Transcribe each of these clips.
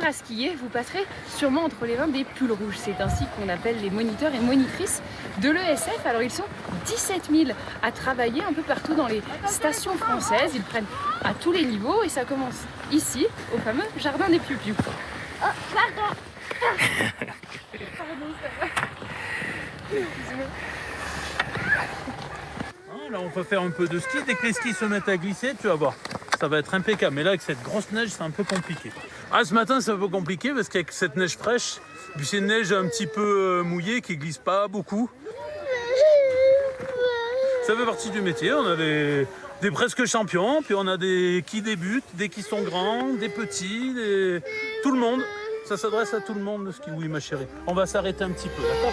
apprendre à skier, vous passerez sûrement entre les mains des pulls rouges. C'est ainsi qu'on appelle les moniteurs et monitrices de l'ESF. Alors ils sont 17 000 à travailler un peu partout dans les stations françaises. Ils prennent à tous les niveaux et ça commence ici, au fameux jardin des piou-piou. Oh, pardon. Pardon, ça va. Excuse-moi. Là, on peut faire un peu de ski. Dès que les skis se mettent à glisser, tu vas voir, ça va être impeccable. Mais là, avec cette grosse neige, c'est un peu compliqué. Ah, ce matin, c'est un peu compliqué parce qu'avec cette neige fraîche, puis c'est une neige un petit peu mouillée qui glisse pas beaucoup. Ça fait partie du métier. On a des presque champions, puis on a des qui débutent, des qui sont grands, des petits, tout le monde. Ça s'adresse à tout le monde le ski. Oui, ma chérie. On va s'arrêter un petit peu, d'accord ?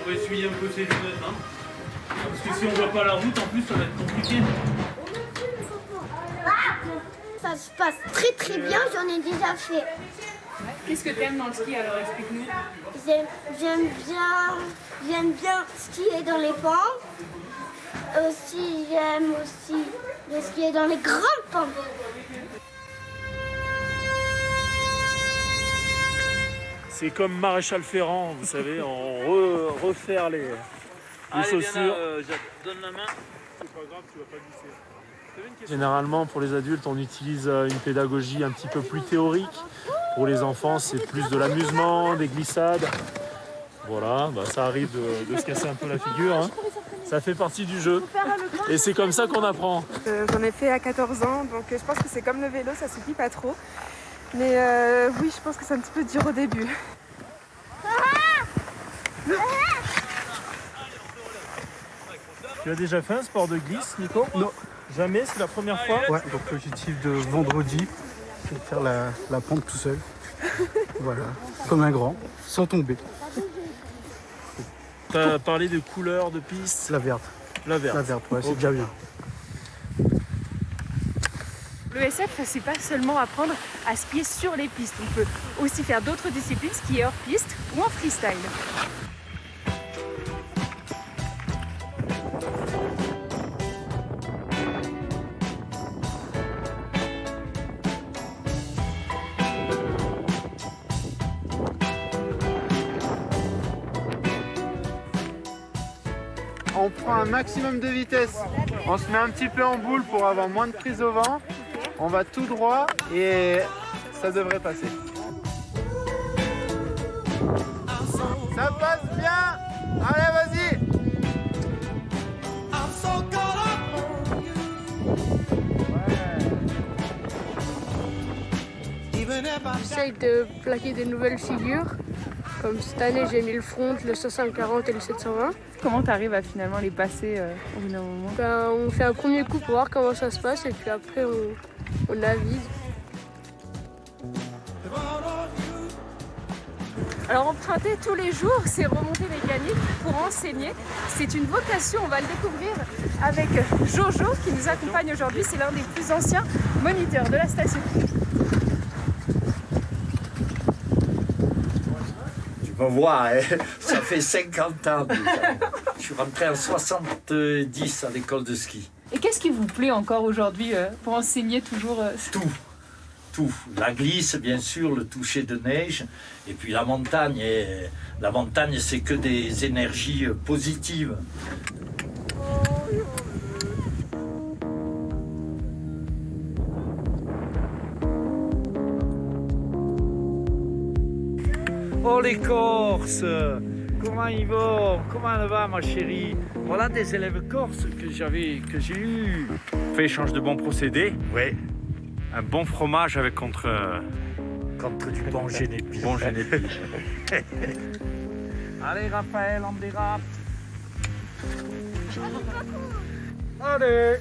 On va essuyer un peu ses lunettes, hein. Parce que si on voit pas la route, en plus, ça va être compliqué. Ça se passe très très bien, j'en ai déjà fait. Qu'est-ce que tu aimes dans le ski alors? Explique-nous. J'aime bien skier dans les pentes. J'aime aussi de skier dans les grandes pentes. C'est comme Maréchal Ferrand, vous savez, on refaire les chaussures. Viens là, donne la main. C'est pas grave, tu vas pas glisser. Généralement, pour les adultes, on utilise une pédagogie un petit peu plus théorique. Pour les enfants, c'est plus de l'amusement, des glissades. Voilà, ça arrive de se casser un peu la figure. Hein. Ça fait partie du jeu. Et c'est comme ça qu'on apprend. J'en ai fait à 14 ans, donc je pense que c'est comme le vélo, ça s'oublie pas trop. Mais oui, je pense que c'est un petit peu dur au début. Tu as déjà fait un sport de glisse, Nico? Non. Jamais, c'est la première fois? Ouais, donc l'objectif de vendredi, c'est de faire la pente tout seul. Voilà, comme un grand, sans tomber. Tu as parlé de couleur, de piste? La verte. La verte. La verte, ouais, c'est Ok. déjà bien. L'ESF, c'est pas seulement apprendre à skier sur les pistes. On peut aussi faire d'autres disciplines, skier hors piste ou en freestyle. On prend un maximum de vitesse. On se met un petit peu en boule pour avoir moins de prise au vent. On va tout droit et ça devrait passer. Ça passe bien. Allez, vas-y. J'essaye de plaquer des nouvelles figures. Comme cette année, j'ai mis le front, le 540 et le 720. Comment tu arrives à finalement les passer au bout d'un moment? On fait un premier coup pour voir comment ça se passe et puis après on navigue. Alors emprunter tous les jours, c'est remontée mécanique pour enseigner. C'est une vocation, on va le découvrir avec Jojo qui nous accompagne aujourd'hui. C'est l'un des plus anciens moniteurs de la station. Tu vas voir, hein, ça fait 50 ans déjà. Je suis rentré en 70 à l'école de ski. Et qu'est-ce qui vous plaît encore aujourd'hui pour enseigner toujours Tout. La glisse, bien sûr, le toucher de neige, et puis la montagne. Et la montagne, c'est que des énergies positives. Oh les Corses! Comment ils vont? Comment elle va ma chérie? Voilà des élèves corses que j'ai eu. Fait échange de bons procédés. Oui. Un bon fromage avec contre du bon génépi. bon génépi. Allez Raphaël, on dérape. Allez.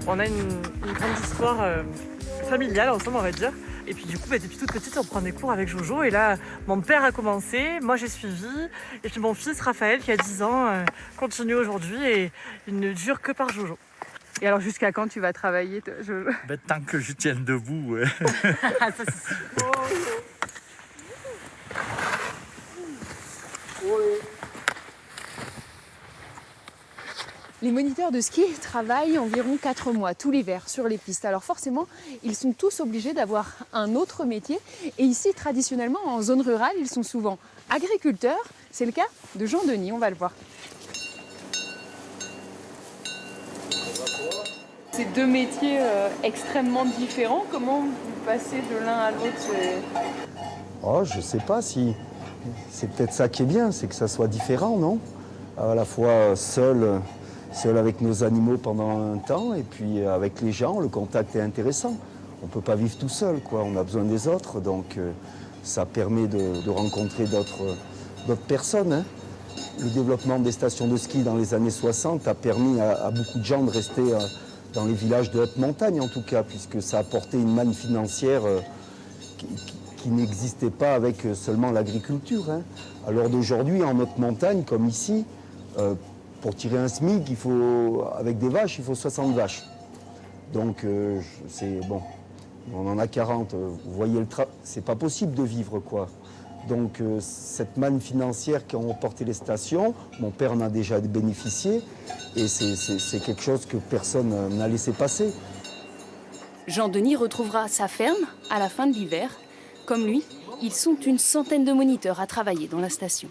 On a une grande histoire familiale ensemble, on va dire. Et puis du coup, depuis toute petite, on prend des cours avec Jojo. Et là, mon père a commencé, moi j'ai suivi. Et puis mon fils Raphaël, qui a 10 ans, continue aujourd'hui et il ne dure que par Jojo. Et alors jusqu'à quand tu vas travailler, Jojo? Tant que je tienne debout. Ouais. Ça, c'est... Les moniteurs de ski travaillent environ 4 mois, tout l'hiver, sur les pistes. Alors forcément, ils sont tous obligés d'avoir un autre métier. Et ici, traditionnellement, en zone rurale, ils sont souvent agriculteurs. C'est le cas de Jean-Denis, on va le voir. Ces deux métiers extrêmement différents, comment vous passez de l'un à l'autre? Oh, je sais pas si... C'est peut-être ça qui est bien, c'est que ça soit différent, non? À la fois seul avec nos animaux pendant un temps, et puis avec les gens, le contact est intéressant. On ne peut pas vivre tout seul, quoi. On a besoin des autres, donc ça permet de rencontrer d'autres personnes. Hein. Le développement des stations de ski dans les années 60 a permis à beaucoup de gens de rester dans les villages de haute montagne, en tout cas, puisque ça a apporté une manne financière qui n'existait pas avec seulement l'agriculture. Hein. À l'heure d'aujourd'hui, en haute montagne, comme ici, pour tirer un SMIC, avec des vaches, il faut 60 vaches. Donc, c'est bon, on en a 40. Vous voyez, c'est pas possible de vivre, quoi. Donc, cette manne financière qu'ont apporté les stations, mon père en a déjà bénéficié, et c'est quelque chose que personne n'a laissé passer. Jean-Denis retrouvera sa ferme à la fin de l'hiver. Comme lui, ils sont une centaine de moniteurs à travailler dans la station.